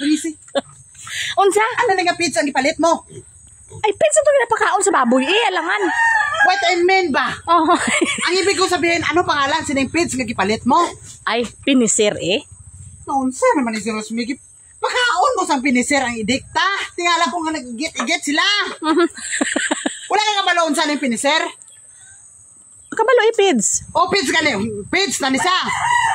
Easy. Unsa? Ano na nga pizza ang ipalit mo? Ay, pizza to ginapakaon sa baboy. Alangan. What I mean ba? Oh. Ang ibig ko sabihin, ano pangalan sining pizza nga ipalit mo? Ay, pinisir Naunsa naman ni si Rosmi. Pakaon mo sang pinisir ang idikta. Tingala ko nga nag-igit sila. Wala ka kabaloon sa ning pinisir? Kabalo pids. O, pids ka niya. Pids na nisa.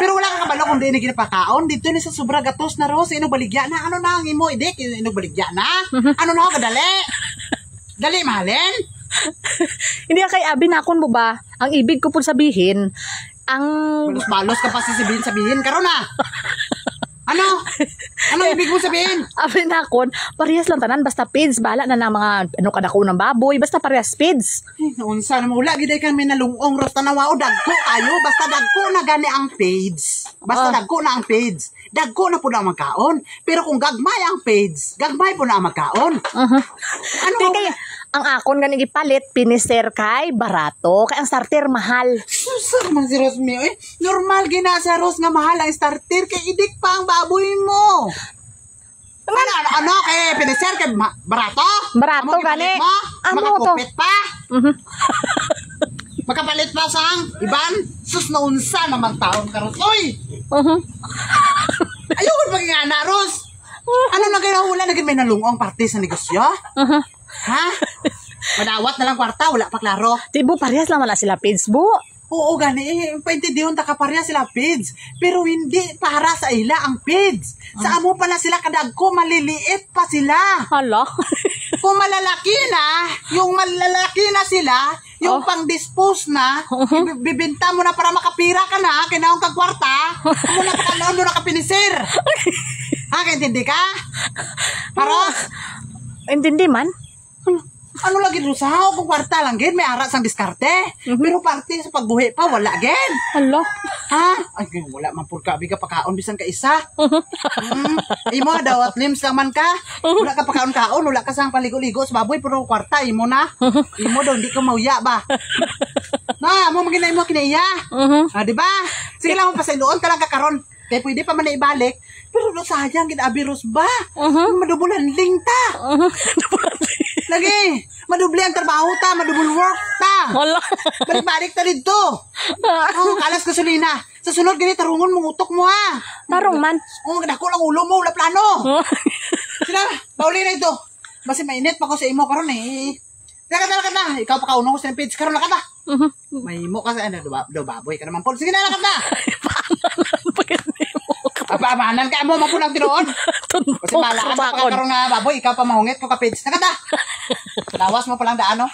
Pero wala ka kabalo kung di na ginapakaon. Dito ni sa sobra gatos na ros. Inog baligya na. Ano na ang imo idik? Inog baligya na. Ano na ako kadali? Dali mahalin? Hindi kay abi na akon mo ba? Ang ibig ko po sabihin, ang... Balos-balos ka pa sabihin karon na. Ano? Ano ibig mo sabihin? Abi na akon, parehas lang tanan. Basta pids. Bahala na ng mga ano kadako ng baboy. Basta parehas pids. Ay, naunsa naman. Wala gid kami nalungong ros. Tanawao, dagko kayo. Basta dagko na gani ang page. Basta dagko na ang page. Dagko na po na ang magkaon. Pero kung gagmay ang page, gagmay po na ang magkaon. Ano? Kaya, ang akon ganing ipalit, piniser kay barato. Kay ang starter mahal. Susak man si Rosmi. Eh, normal gina sa Ros nga mahal ang starter. Kay idik pa ang baboy mo. Ano? Kay piniser kay barato? Barato gani. Ano to? Makakupit pa? Makapalit pa sang iban? Sus na unsa naman taon ka Ros. Uy! Ayun maging ana Ros. Ano na ginahula na may nalungong parte sa negosyo? Ha? Madawat na lang kwarta, wala pa klaro. Tibo, parehas lang wala sila pids, bu. Oo, gani. Paintindihon ta kaparya sila pids. Pero hindi para sa ila ang pids. Sa amo pala sila kadagko, maliliit pa sila. Hala. Kung malalaki na, yung malalaki na sila, yung pang-dispose na, bibinta mo na para makapira ka na, kinaong kagkwarta, mo na pakalaon mo na kapinisir. Ha, kaintindi ka? Paros? Intindi man. Ano lagi rusaw kung kwarta lang gid may ara sang diskarte. Pero parte sa pagbuhi pa wala gid. Hala. Ha? Ay wala man pud ka biga pakaon bisan ka isa. Imo dawat lims lang man ka. Wala ka pakaon-kaon, wala ka sang paligo-ligo sa baboy pero kwarta imo na. Imo daw hindi ka mauya ba. Na, mo magina imo kinaiya. Ah, di ba? Sige lang mo pasayloon ka lang ka karon. Kaya pwede pa man na ibalik. Pero sayang gid abi Ros ba? Madubulan lingta. Lagi, madubli ang trabaho ta, madubul work ta. Wala. Balik-balik ta dito. Oh, kalas gasolina. Sa sunod gani tarungon mong utok mo ha. Tarong man. Oh, dako lang ulo mo, wala plano. Sila, pauli na ito. Basta mainit pa ko sa imo karon eh. Lakad na. Ikaw pa kauno ko sa page karon lakad na. May mo kasi ano, do baboy ka naman po. Sige na lakad na. Amanan ka mo mapunang tinuod. Kasi malaan pa karon nga baboy, ikaw pa mahungit ko ka page. Nakata. Lawas mo pa lang daan no.